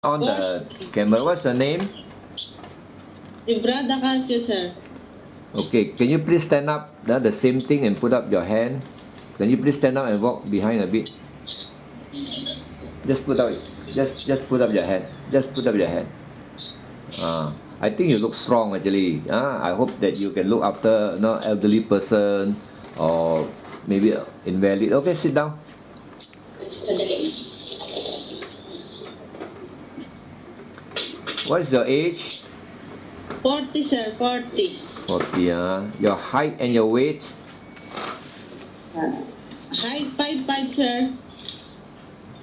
On the camera. What's the name? Librada, Caprio, sir. Okay, can you please stand up? The same thing and put up your hand. Can you please stand up and walk behind a bit? Just put up. Just put up your hand. Just put up your hand. I think you look strong actually. I hope that you can look after elderly person or maybe invalid. Okay, sit down. What is your age? 40, sir. 40. 40. Your height and your weight? Height 5'5", sir.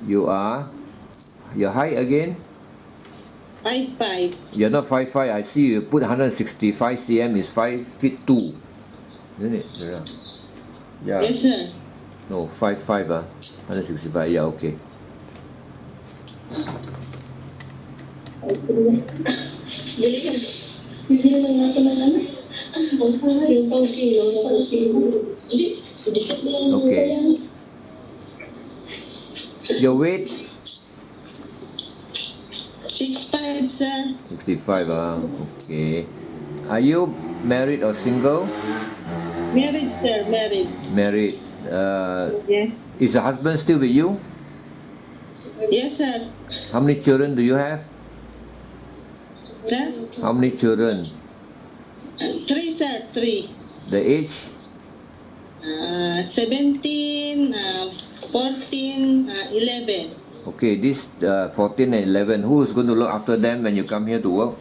You are? Your height again? 5'5". You're not 5'5". I see you put 165 cm is 5 feet 2. Isn't it? Yeah. Yes, sir. No, 5'5". 165. Yeah, okay. Okay. Your weight? 6'5", sir. 65. Okay. Are you married or single? Married, sir. Married. Married. Yes. Is your husband still with you? Yes, sir. How many children do you have? Sir? How many children? 3, sir. 3. The age? 17, 14, 11. Okay, this 14 and 11, who is going to look after them when you come here to work?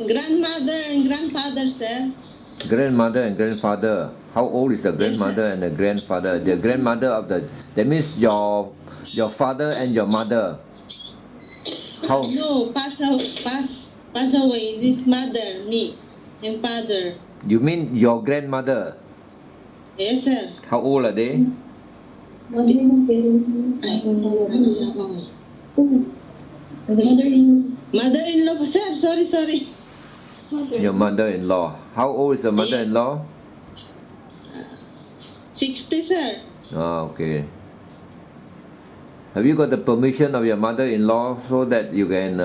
Grandmother and grandfather, sir. Grandmother and grandfather. How old is the grandmother and the grandfather? The grandmother of the, that means your father and your mother. How? No, pass away. This mother, me, and father. You mean your grandmother? Yes, sir. How old are they? Mother-in-law, sir. Sorry. Your mother-in-law. How old is the mother-in-law? 60, sir. Okay. Have you got the permission of your mother-in-law so that you can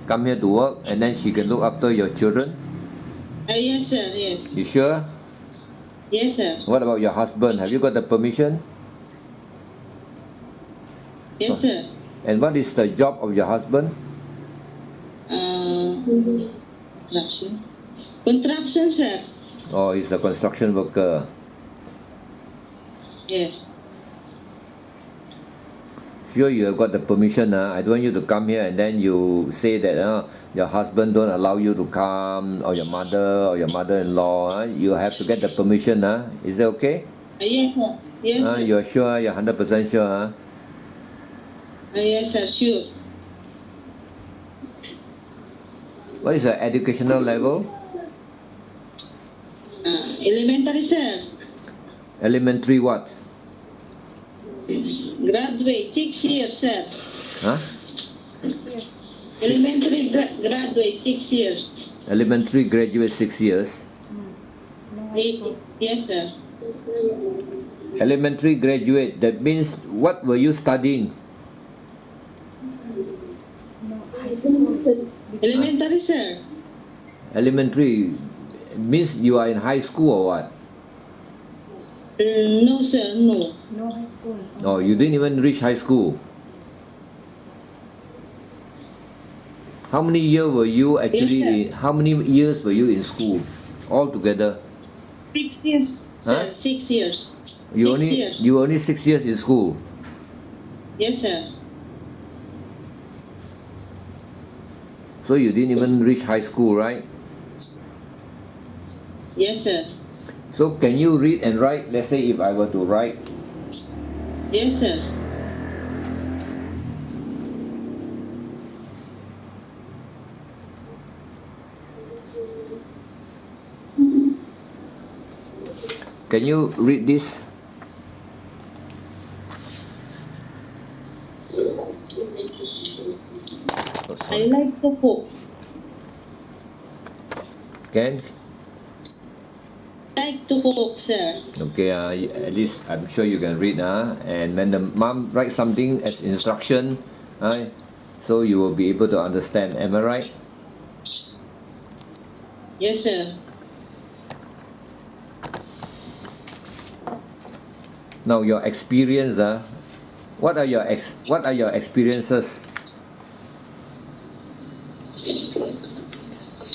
come here to work and then she can look after your children? Yes, sir. Yes. You sure? Yes, sir. What about your husband? Have you got the permission? Yes, sir. And what is the job of your husband? Construction, sir. Oh, he's a construction worker. Yes. Sure, you have got the permission. I don't want you to come here and then you say that your husband don't allow you to come, or your mother or your mother-in-law. You have to get the permission. Is that okay? Yes, sir. Yes, sir. You're sure? You're 100% sure? Yes, sir. Sure. What is the educational level? Elementary, sir. Elementary what? Graduate 6 years, sir. Huh? 6 years. Elementary graduate 6 years. Elementary graduate 6 years. Yes, sir. Elementary graduate, that means what were you studying? No, high school. Elementary, sir. Elementary means you are in high school or what? No, sir. No. No high school. Oh, you didn't even reach high school. How many years were you actually Yes, how many years were you in school altogether? 6 years, sir. 6 years. You 6 only years. you only 6 years in school. Yes, sir. So you didn't even reach high school, right? Yes, sir. So can you read and write? Let's say if I were to write. Yes, sir. Can you read this? I like to cook. Can? like to cook, sir. Okay, at least I'm sure you can read, and when the mom writes something as instruction, so you will be able to understand. Am I right? Yes, sir. Now your experience, what are your experiences,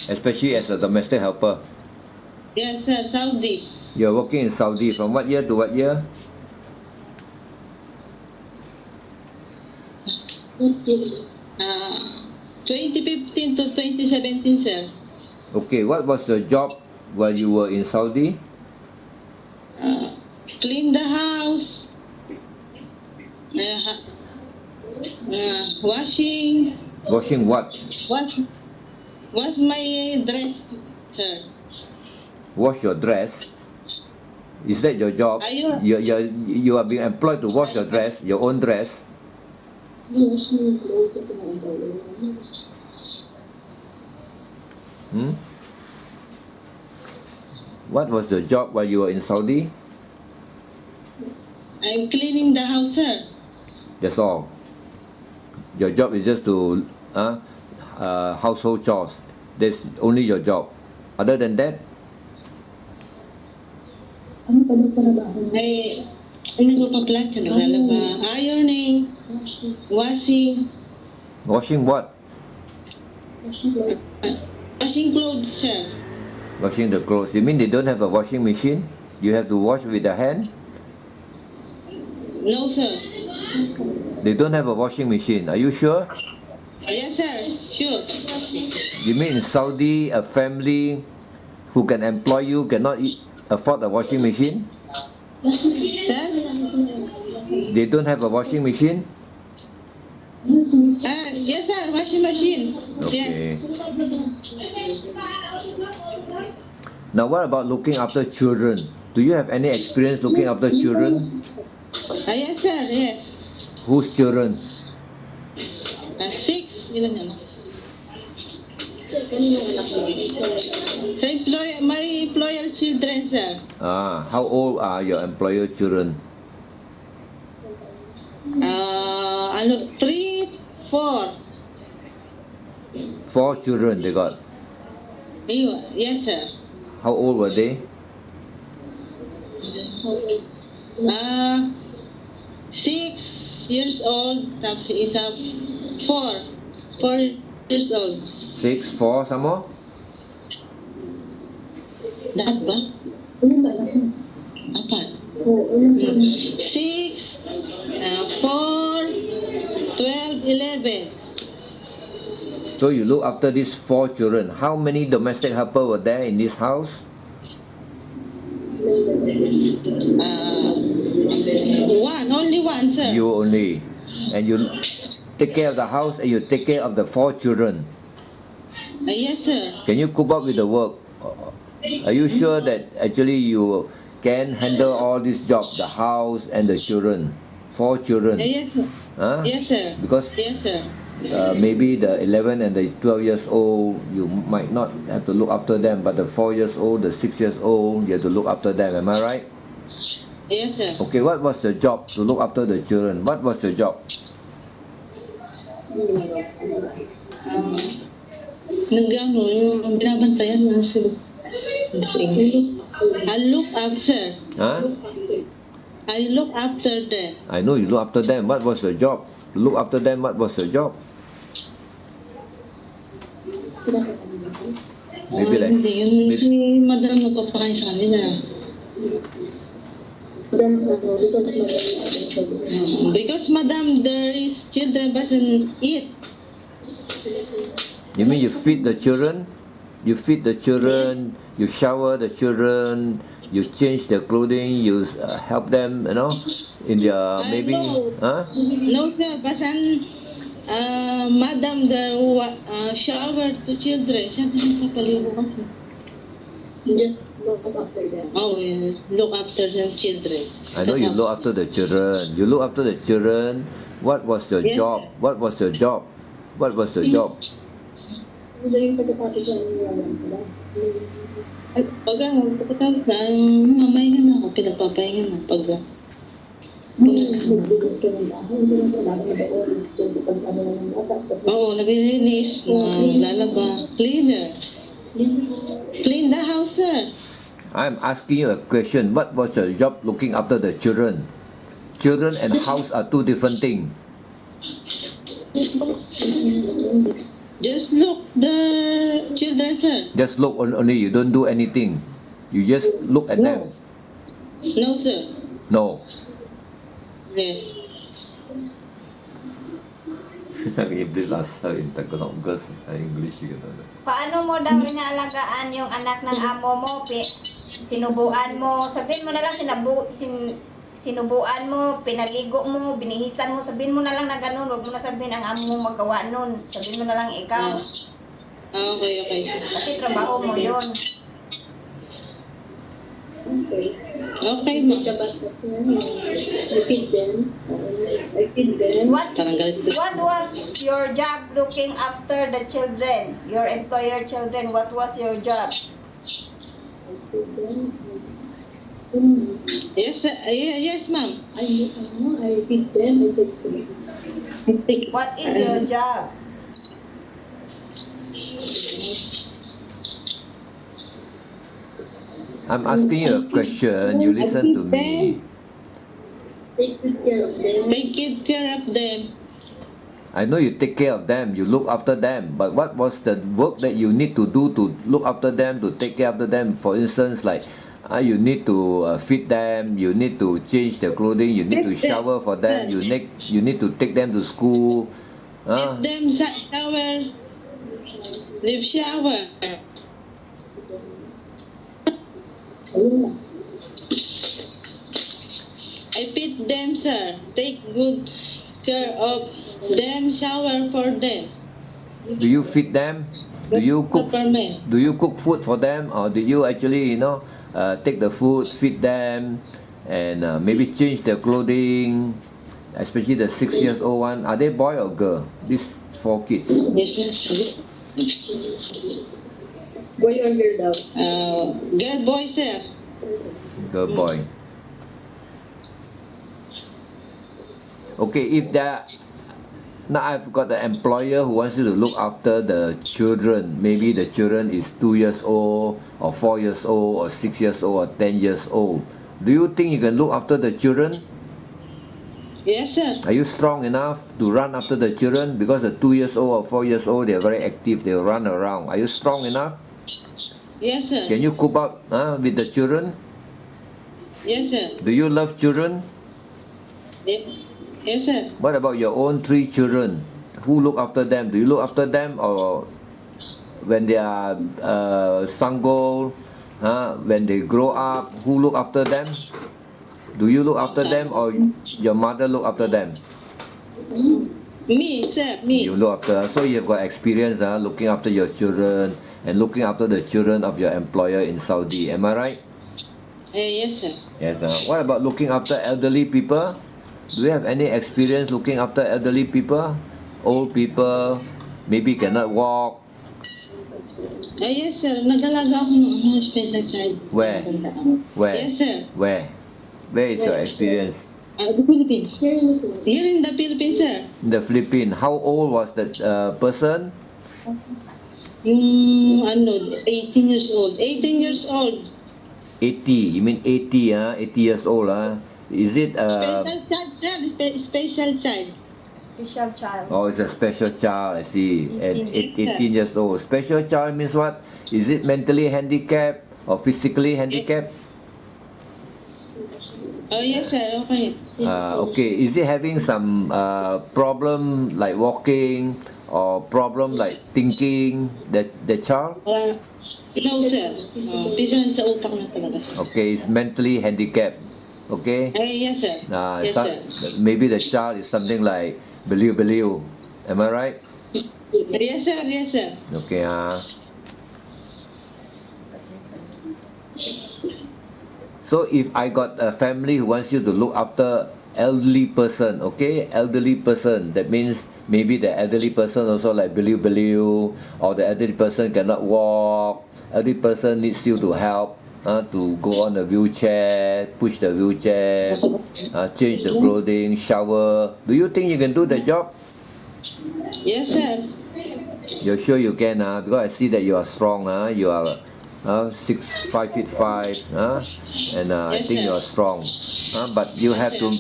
especially as a domestic helper? Yes, sir. Saudi. You're working in Saudi from what year to what year? Uh, 2015 to 2017, sir. Okay, what was your job while you were in Saudi? Clean the house. Washing. Washing what? Wash my dress, sir. Wash your dress. Is that your job? Are you? You are being employed to wash your dress, your own dress. What was the job while you were in Saudi? I'm cleaning the house, sir. That's all. Your job is just to household chores. That's only your job. Other than that, Ay, nagpapaplato na ba? Ironing, washing, washing what? washing clothes, sir. Washing the clothes. You mean they don't have a washing machine? You have to wash with the hand? No, sir. They don't have a washing machine. Are you sure? Yes, sir. Sure. You mean in Saudi, a family who can employ you cannot afford a washing machine? Sir? They don't have a washing machine? Yes, sir. Washing machine. Okay. Yes. Now what about looking after children? Do you have any experience looking after children? Yes, sir. Yes. Whose children? 6. Ilan yan? My employer children, sir. How old are your employer children? 3, 4. 4 children they got. Yes, sir. How old were they? 6 years old. Tapos isa 4 years old. 6, 4, some more? Lahat ba? Apat. 6, 4, 12, 11. So you look after these 4 children. How many domestic helper were there in this house? Only one, sir. You only. And you take care of the house and you take care of the 4 children. Yes, sir. Can you cope up with the work? Are you sure that actually you can handle all these jobs, the house and the children? 4 children. Yes, sir. Huh? Yes, sir. Because Yes, sir. maybe the 11 and the 12 years old, you might not have to look after them, but the 4 years old, the 6 years old, you have to look after them. Am I right? Yes, sir. Okay, what was your job to look after the children? What was your job? Yung binabantayan na sila. I look after. Huh? I look after them. I know you look after them. What was your job? Look after them, what was your job? Maybe like Hindi, yung si madam nagpapakain sa kanila. Because madam, there is children doesn't eat. You mean you feed the children? You feed the children, you shower the children, you change their clothing, you help them, in their maybe, No. huh? No, sir. Basan, madam, the shower to children. Siya din papaligo kasi. Just look after them. Oh, yes. Look after the children. I know you look after the children. You look after the children. What was your Yes, job? sir. What was your job? What was your job? Ano yung pagkakapit sa inyo sila? Ay, pag pagkatapos na, mamahinga na ako, pinagpapahinga na pag Nagbilis ka ng bahay, hindi na kailangan na doon. Kasi pag ano na ng bata, tapos oo, naglilinis, lalaba, cleaner. Clean the house, sir. I'm asking you a question. What was your job looking after the children? Children and house are two different things. Just look the children, sir. Just look only, you don't do anything. You just look at them. No, sir. No. Yes. Please ask her in Tagalog because English you can know. Paano mo daw inaalagaan yung anak ng amo mo? Sinubuan mo, sabihin mo na lang sinubuan mo, pinaligo mo, binihisan mo, sabihin mo na lang na ganun, huwag mo na sabihin ang amo mo magawa nun. Sabihin mo na lang ikaw. Okay. Kasi trabaho mo yun. okay. Okay, May ma'am. kabatas na I feed them. I feed them. What Parang galit ito. What was your job looking after the children? Your employer children, what was your job? I feed them. Yes, sir. Yes, ma'am. I feed them. I take them. What is your job? I'm asking you a question, you listen to me. Take good care of them. Take good care of them. I know you take care of them, you look after them, but what was the work that you need to do to look after them, to take care of them? For instance, like you need to feed them, you need to change their clothing, you need to shower for them, you need to take them to school. Let them shower. Leave shower. Ayun lang. I feed them, sir. Take good care of them. Shower for them. Do you feed them? Do you cook? Superman. Do you cook food for them, or do you actually, take the food, feed them, and maybe change their clothing? Especially the 6 years old one. Are they boy or girl? These 4 kids. Yes, sir. Boy or girl daw? Girl, boy, sir. Girl, boy. Okay, if that now I've got an employer who wants you to look after the children. Maybe the children is 2 years old, or 4 years old, or 6 years old, or 10 years old. Do you think you can look after the children? Yes, sir. Are you strong enough to run after the children? Because the 2 years old or 4 years old, they are very active. They will run around. Are you strong enough? Yes, sir. Can you cope up with the children? Yes, sir. Do you love children? Yes, sir. What about your own 3 children? Who look after them? Do you look after them, or when they are sanggol, when they grow up, who look after them? Do you look after them, or your mother look after them? Me, sir. Me. You look after. So you've got experience looking after your children and looking after the children of your employer in Saudi. Am I right? Yes, sir. Yes. What about looking after elderly people? Do you have any experience looking after elderly people? Old people, maybe cannot walk. Yes, sir. Nag-alaga ako ng special child. Where? Where? Yes, sir. Where? Where is your experience? The Philippines. Here in the Philippines, sir. In the Philippines. How old was that person? Yung 18 years old. 18 years old. 80. You mean 80, 80 years old, Is it Special child, sir. Special child. Special child. Oh, it's a special child, I see. And 18. 18 years old. Special child means what? Is it mentally handicapped or physically handicapped? Oh, yes, sir. Okay. Okay. Is it having some problem like walking or problem like thinking, the child? No, sir. Pisan sa utak na talaga. Okay, it's mentally handicapped. Okay? Yes, sir. Yes, sir. Maybe the child is something like believe. Am I right? Yes, sir. Yes, sir. Okay, So if I got a family who wants you to look after elderly person, okay? Elderly person, that means maybe the elderly person also like believe, or the elderly person cannot walk, elderly person needs you to help to go on the wheelchair, push the wheelchair, change the clothing, shower. Do you think you can do the job? Yes, sir. You're sure you can, because I see that you are strong, you are 5'5", and I Yes, think sir. you are strong. But you have to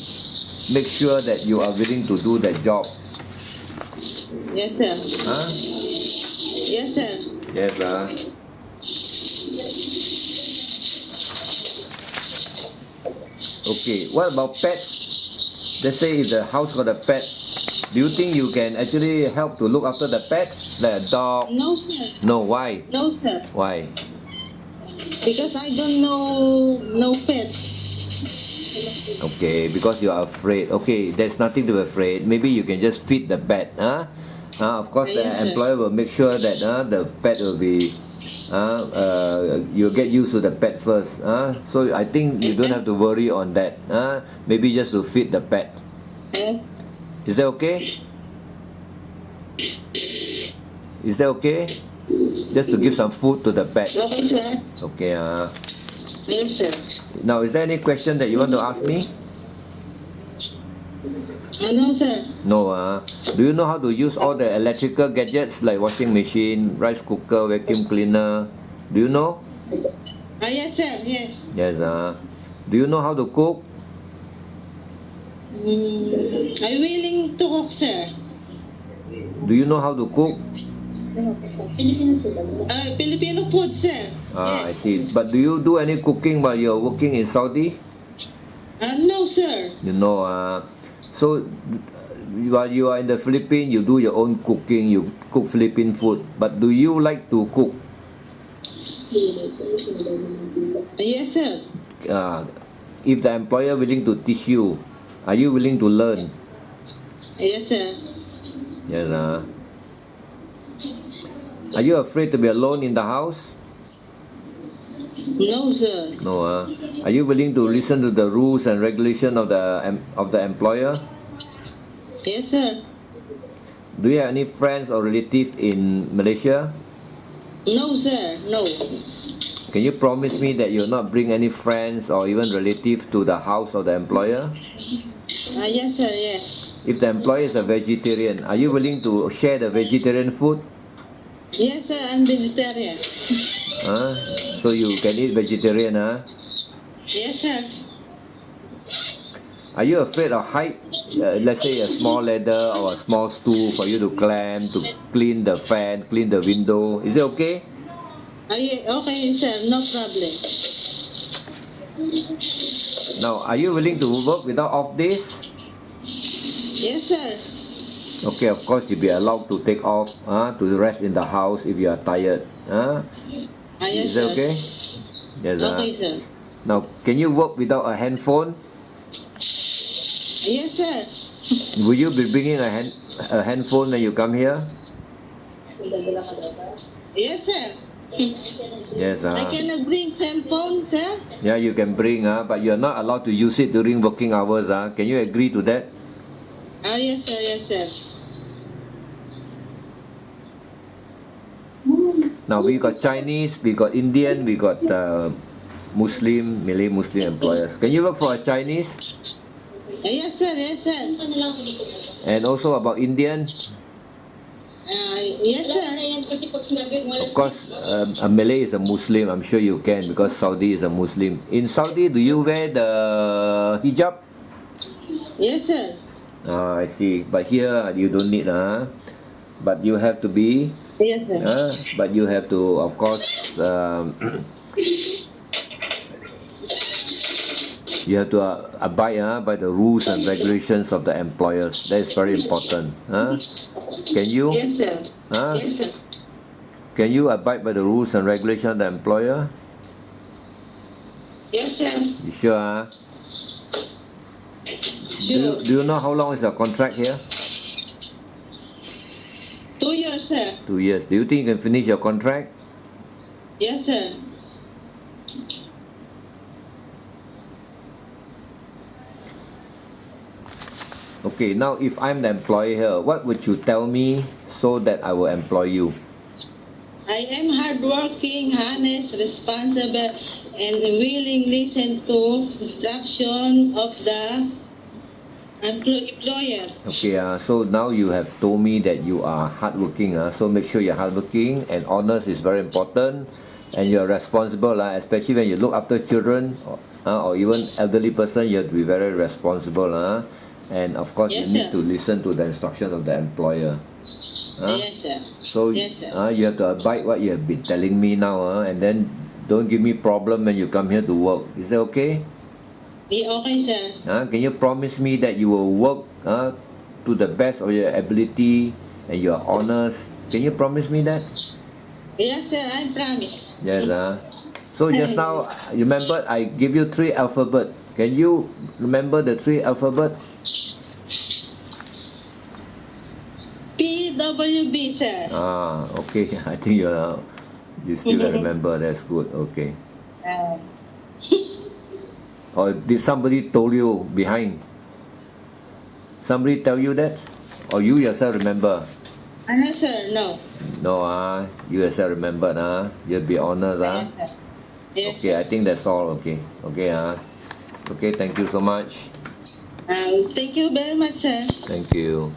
make sure that you are willing to do that job. Yes, sir. Huh? Yes, sir. Yes, Okay, what about pets? Let's say if the house got a pet, do you think you can actually help to look after the pet, like a dog? No, sir. No, why? No, sir. Why? Because I don't know no pet. Okay, because you are afraid. Okay, there's nothing to be afraid. Maybe you can just feed the pet. Of course, the Yes, sir. employer will make sure that the pet will be. You'll get used to the pet first. So I think you don't have to worry on that. Maybe just to feed the pet. Yes. Is that okay? Is that okay? Just to give some food to the pet. Okay, sir. Okay. Yes, sir. Now, is there any question that you want to ask me? No, sir. No. Do you know how to use all the electrical gadgets like washing machine, rice cooker, vacuum cleaner? Do you know? Yes, sir. Yes. Yes. Do you know how to cook? I'm willing to cook, sir. Do you know how to cook? Filipino food, sir. I Yes. see. But do you do any cooking while you're working in Saudi? No, sir. You know, so while you are in the Philippines, you do your own cooking, you cook Philippine food. But do you like to cook? Yes, sir. If the employer willing to teach you, are you willing to learn? Yes, sir. Yes. Are you afraid to be alone in the house? No, sir. No. Are you willing to listen to the rules and regulation of the employer? Yes, sir. Do you have any friends or relatives in Malaysia? No, sir. No. Can you promise me that you'll not bring any friends or even relatives to the house of the employer? Yes, sir. Yes. If the employer is a vegetarian, are you willing to share the vegetarian food? Yes, sir. I'm vegetarian. So you can eat vegetarian, Yes, sir. Are you afraid of height? Let's say a small ladder or a small stool for you to climb, to clean the fan, clean the window. Is it okay? Okay, sir. No problem. Now, are you willing to work without off days? Yes, sir. Okay, of course you'll be allowed to take off to rest in the house if you are tired. Yes, Is that sir. okay? Yes. Okay, sir. Now, can you work without a handphone? Yes, sir. Will you be bringing a handphone when you come here? Yes, sir. Yes. I cannot bring cell phone, sir. Yeah, you can bring, but you're not allowed to use it during working hours. Can you agree to that? Yes, sir. Yes, sir. Now we got Chinese, we got Indian, we got Muslim, Malay Muslim employers. Can you work for a Chinese? Yes, sir. Yes, sir. And also about Indian? Yes, sir. Of course, a Malay is a Muslim. I'm sure you can because Saudi is a Muslim. In Saudi, do you wear the hijab? Yes, sir. I see. But here you don't need, but you have to be. Yes, sir. But you have to, of course, you have to abide by the rules and regulations of the employers. That is very important. Can you? Yes, sir. Yes, sir. Can you abide by the rules and regulations of the employer? Yes, sir. You sure? Sure. Do you know how long is your contract here? 2 years, sir. 2 years. Do you think you can finish your contract? Yes, sir. Okay, now if I'm the employer here, what would you tell me so that I will employ you? I am hardworking, honest, responsible, and willing listen to instruction of the employer. Okay, so now you have told me that you are hardworking, so make sure you're hardworking and honest is very important, and you're responsible, especially when you look after children or even elderly person, you have to be very responsible, and of course Yes, you need sir. to listen to the instruction of the employer. Yes, sir. So Yes, sir. you have to abide what you have been telling me now, and then don't give me problem when you come here to work. Is that okay? Be okay, sir. Can you promise me that you will work to the best of your ability and you are honest? Can you promise me that? Yes, sir, I promise. Yes. So just now, you remember I give you 3 alphabet. Can you remember the 3 alphabet? PWB, sir. Okay. I think you still remember. That's good. Okay. Or did somebody told you behind? Somebody tell you that? Or you yourself remember? Ano, sir? No. No, you yourself remembered, You'll be honest, Yes, sir. Yes, Okay, I think that's all. Okay. Okay, thank you so much. Thank you very much, sir. Thank you.